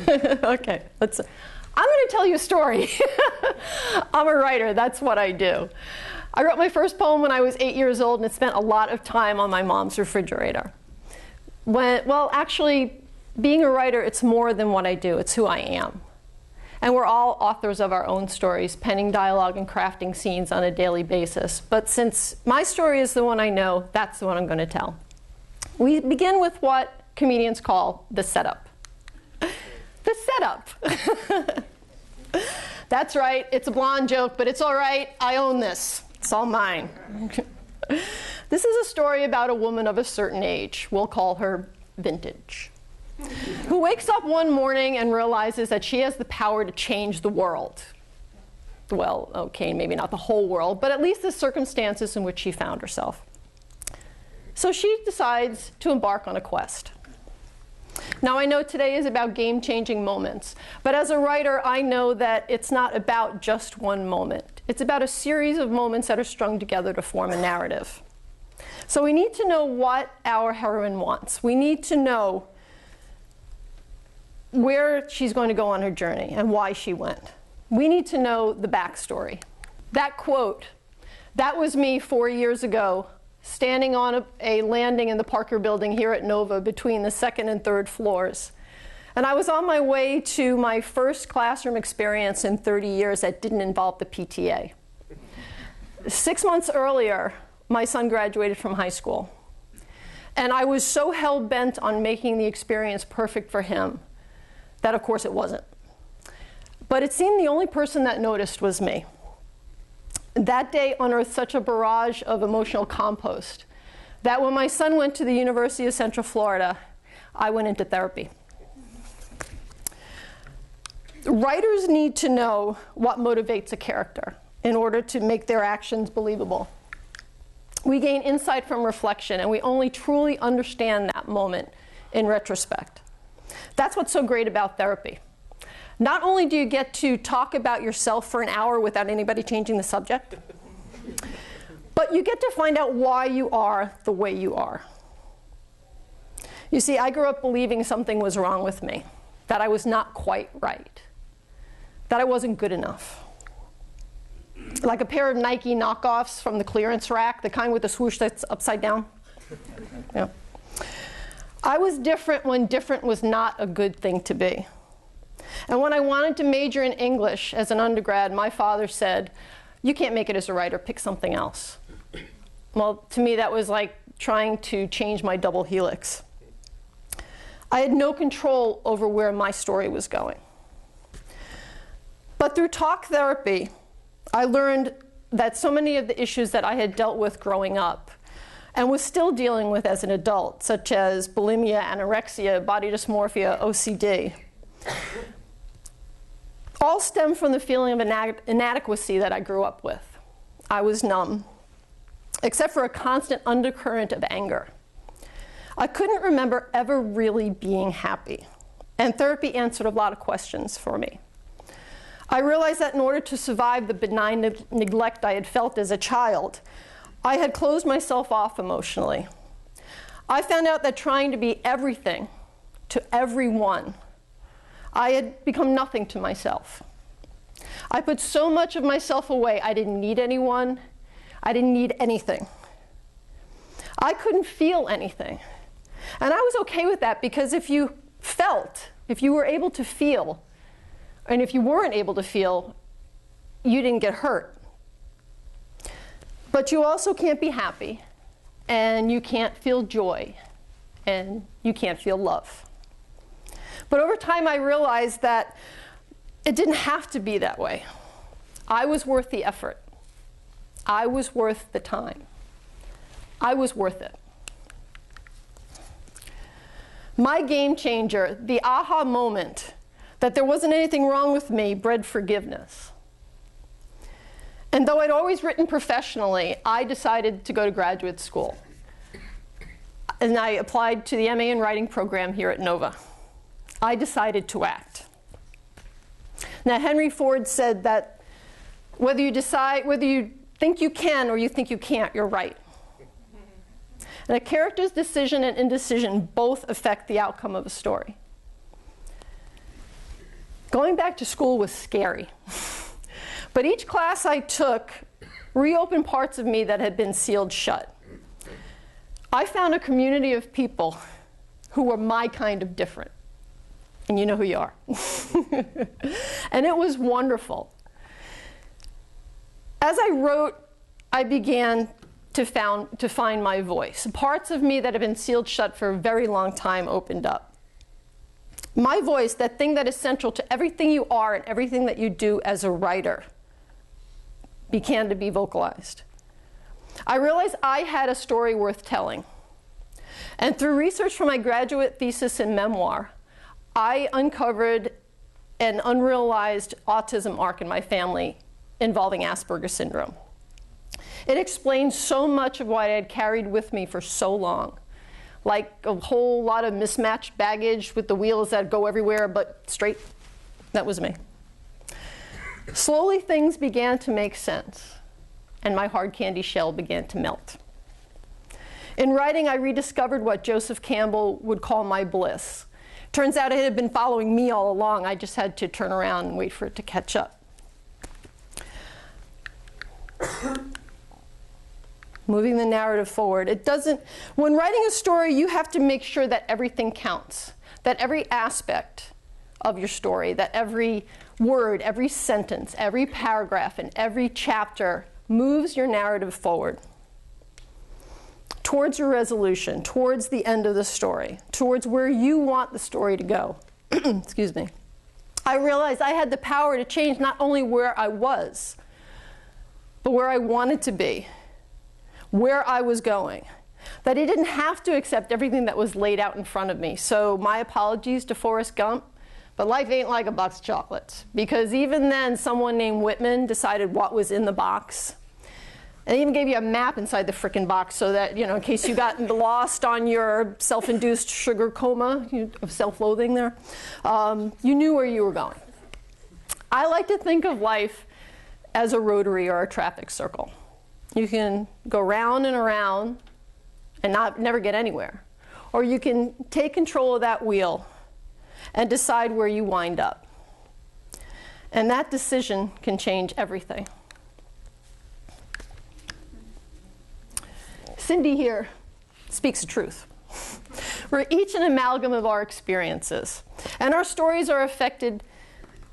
Okay, I'm going to tell you a story. I'm a writer. That's what I do. I wrote my first poem when I was 8 years old, and it spent a lot of time on my mom's refrigerator. Well, actually, being a writer, it's more than what I do. It's who I am. And we're all authors of our own stories, penning dialogue and crafting scenes on a daily basis. But since my story is the one I know, that's the one I'm going to tell. We begin with what comedians call the setup. The setup. That's right, it's a blonde joke, but it's all right. I own this. It's all mine. This is a story about a woman of a certain age. We'll call her Vintage, who wakes up one morning and realizes that she has the power to change the world. Well, okay, maybe not the whole world, but at least the circumstances in which she found herself. So she decides to embark on a quest. Now, I know today is about game-changing moments, but as a writer, I know that it's not about just one moment. It's about a series of moments that are strung together to form a narrative. So we need to know what our heroine wants. We need to know where she's going to go on her journey and why she went. We need to know the backstory. That quote, that was me 4 years ago, standing on a landing in the Parker building here at Nova between the second and third floors. And I was on my way to my first classroom experience in 30 years that didn't involve the PTA. 6 months earlier, my son graduated from high school. And I was so hell-bent on making the experience perfect for him that, of course, it wasn't. But it seemed the only person that noticed was me. That day unearthed such a barrage of emotional compost that when my son went to the University of Central Florida, I went into therapy. Writers need to know what motivates a character in order to make their actions believable. We gain insight from reflection, and we only truly understand that moment in retrospect. That's what's so great about therapy. Not only do you get to talk about yourself for an hour without anybody changing the subject, but you get to find out why you are the way you are. You see, I grew up believing something was wrong with me, that I was not quite right, that I wasn't good enough. Like a pair of Nike knockoffs from the clearance rack, the kind with the swoosh that's upside down. Yeah. I was different when different was not a good thing to be. And when I wanted to major in English as an undergrad, my father said, "You can't make it as a writer, pick something else." Well, to me, that was like trying to change my double helix. I had no control over where my story was going. But through talk therapy, I learned that so many of the issues that I had dealt with growing up and was still dealing with as an adult, such as bulimia, anorexia, body dysmorphia, OCD, all stem from the feeling of inadequacy that I grew up with. I was numb, except for a constant undercurrent of anger. I couldn't remember ever really being happy, and therapy answered a lot of questions for me. I realized that in order to survive the benign neglect I had felt as a child, I had closed myself off emotionally. I found out that trying to be everything to everyone, I had become nothing to myself. I put so much of myself away, I didn't need anyone. I didn't need anything. I couldn't feel anything. And I was okay with that, because if you felt, if you were able to feel, and if you weren't able to feel, you didn't get hurt. But you also can't be happy, and you can't feel joy, and you can't feel love. But over time, I realized that it didn't have to be that way. I was worth the effort. I was worth the time. I was worth it. My game changer, the aha moment that there wasn't anything wrong with me, bred forgiveness. And though I'd always written professionally, I decided to go to graduate school. And I applied to the MA in Writing program here at Nova. I decided to act. Now, Henry Ford said that whether you think you can or you think you can't, you're right. And a character's decision and indecision both affect the outcome of a story. Going back to school was scary. But each class I took reopened parts of me that had been sealed shut. I found a community of people who were my kind of different. And you know who you are. And it was wonderful. As I wrote, I began to find my voice. Parts of me that had been sealed shut for a very long time opened up. My voice, that thing that is central to everything you are and everything that you do as a writer, began to be vocalized. I realized I had a story worth telling. And through research for my graduate thesis and memoir, I uncovered an unrealized autism arc in my family involving Asperger's syndrome. It explains so much of what I had carried with me for so long, like a whole lot of mismatched baggage with the wheels that go everywhere but straight. That was me. Slowly things began to make sense, and my hard candy shell began to melt. In writing, I rediscovered what Joseph Campbell would call my bliss. Turns out it had been following me all along. I just had to turn around and wait for it to catch up. Moving the narrative forward. When writing a story, you have to make sure that everything counts, that every aspect of your story, that every word, every sentence, every paragraph, and every chapter moves your narrative forward towards your resolution, towards the end of the story, towards where you want the story to go. Excuse me. I realized I had the power to change not only where I was, but where I wanted to be, where I was going. That I didn't have to accept everything that was laid out in front of me. So my apologies to Forrest Gump, but life ain't like a box of chocolates. Because even then, someone named Whitman decided what was in the box. And they even gave you a map inside the frickin' box so that, in case you got lost on your self-induced sugar coma of self-loathing there, you knew where you were going. I like to think of life as a rotary or a traffic circle. You can go round and around and never get anywhere. Or you can take control of that wheel and decide where you wind up. And that decision can change everything. Cindy here speaks the truth. We're each an amalgam of our experiences. And our stories are affected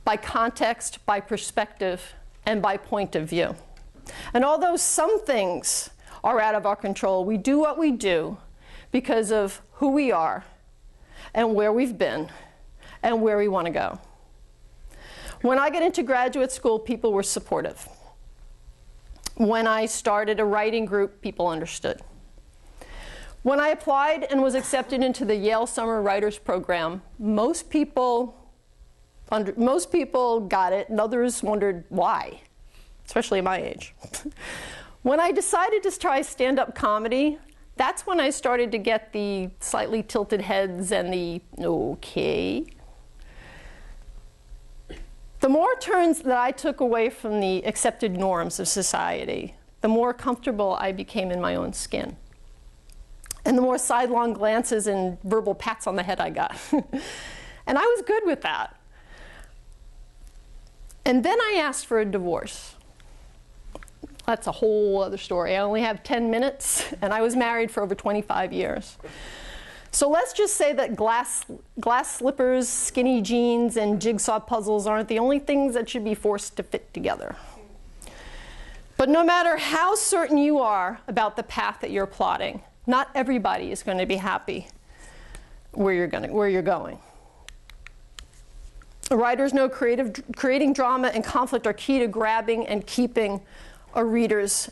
by context, by perspective, and by point of view. And although some things are out of our control, we do what we do because of who we are and where we've been and where we want to go. When I got into graduate school, people were supportive. When I started a writing group, people understood. When I applied and was accepted into the Yale Summer Writers Program, most people got it, and others wondered why, especially at my age. When I decided to try stand-up comedy, that's when I started to get the slightly tilted heads and the okay. The more turns that I took away from the accepted norms of society, the more comfortable I became in my own skin. And the more sidelong glances and verbal pats on the head I got. And I was good with that. And then I asked for a divorce. That's a whole other story. I only have 10 minutes, and I was married for over 25 years. So let's just say that glass slippers, skinny jeans, and jigsaw puzzles aren't the only things that should be forced to fit together. But no matter how certain you are about the path that you're plotting, not everybody is going to be happy where you're going. Writers know creating drama and conflict are key to grabbing and keeping a reader's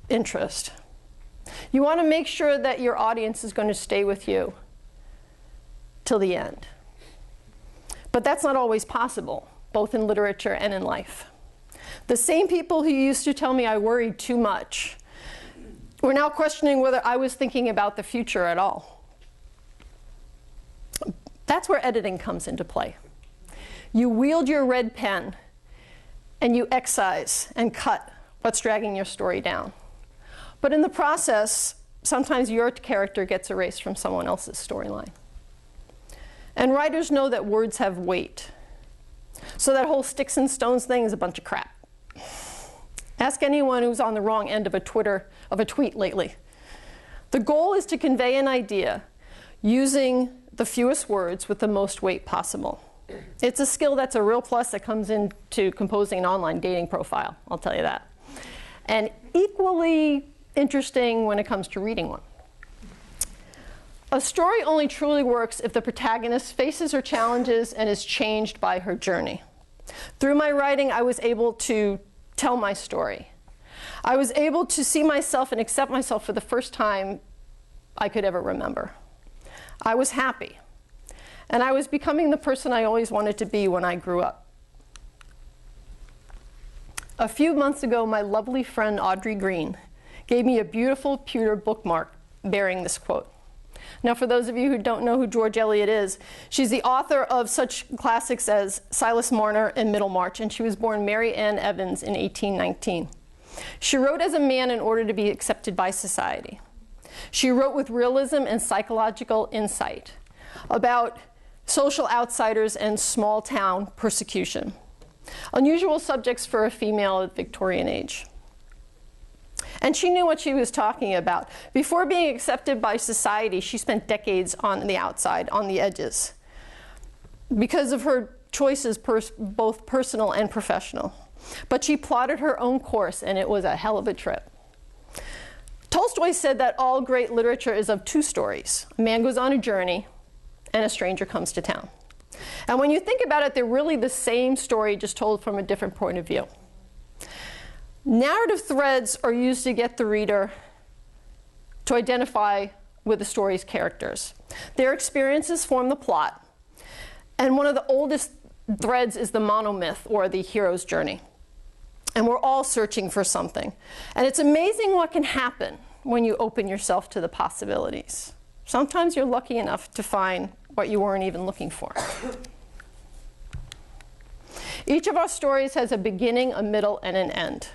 interest. You want to make sure that your audience is going to stay with you till the end. But that's not always possible, both in literature and in life. The same people who used to tell me I worried too much were now questioning whether I was thinking about the future at all. That's where editing comes into play. You wield your red pen and you excise and cut what's dragging your story down. But in the process, sometimes your character gets erased from someone else's storyline. And writers know that words have weight. So that whole sticks and stones thing is a bunch of crap. Ask anyone who's on the wrong end of a tweet lately. The goal is to convey an idea using the fewest words with the most weight possible. It's a skill that's a real plus that comes into composing an online dating profile, I'll tell you that. And equally interesting when it comes to reading one. A story only truly works if the protagonist faces her challenges and is changed by her journey. Through my writing, I was able to tell my story. I was able to see myself and accept myself for the first time I could ever remember. I was happy. And I was becoming the person I always wanted to be when I grew up. A few months ago, my lovely friend Audrey Green gave me a beautiful pewter bookmark bearing this quote. Now, for those of you who don't know who George Eliot is, she's the author of such classics as Silas Marner and Middlemarch, and she was born Mary Ann Evans in 1819. She wrote as a man in order to be accepted by society. She wrote with realism and psychological insight about social outsiders and small-town persecution. Unusual subjects for a female of the Victorian age. And she knew what she was talking about. Before being accepted by society, she spent decades on the outside, on the edges, because of her choices, both personal and professional. But she plotted her own course, and it was a hell of a trip. Tolstoy said that all great literature is of two stories. A man goes on a journey, and a stranger comes to town. And when you think about it, they're really the same story, just told from a different point of view. Narrative threads are used to get the reader to identify with the story's characters. Their experiences form the plot. And one of the oldest threads is the monomyth, or the hero's journey. And we're all searching for something. And it's amazing what can happen when you open yourself to the possibilities. Sometimes you're lucky enough to find what you weren't even looking for. Each of our stories has a beginning, a middle, and an end.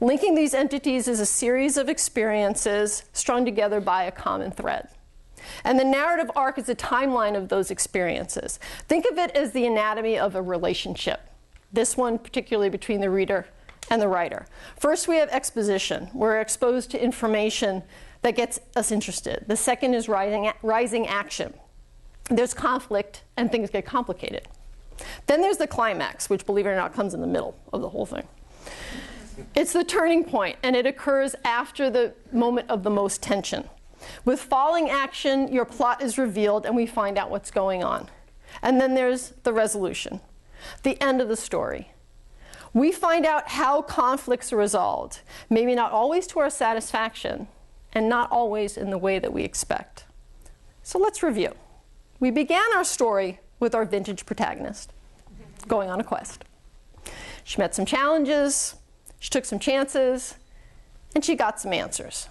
Linking these entities is a series of experiences strung together by a common thread. And the narrative arc is a timeline of those experiences. Think of it as the anatomy of a relationship. This one particularly between the reader and the writer. First, we have exposition. We're exposed to information that gets us interested. The second is rising action. There's conflict, and things get complicated. Then there's the climax, which, believe it or not, comes in the middle of the whole thing. It's the turning point, and it occurs after the moment of the most tension. With falling action, your plot is revealed, and we find out what's going on. And then there's the resolution, the end of the story. We find out how conflicts are resolved, maybe not always to our satisfaction, and not always in the way that we expect. So let's review. We began our story with our vintage protagonist going on a quest. She met some challenges, she took some chances, and she got some answers.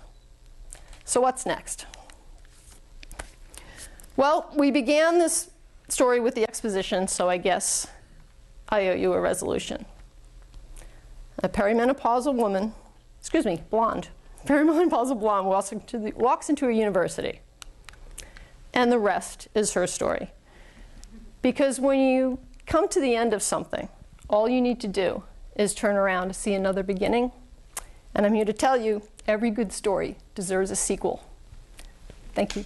So what's next? Well, we began this story with the exposition, so I guess I owe you a resolution. A perimenopausal woman, blonde, perimenopausal blonde walks into a university. And the rest is her story. Because when you come to the end of something, all you need to do is turn around to see another beginning. And I'm here to tell you, every good story deserves a sequel. Thank you.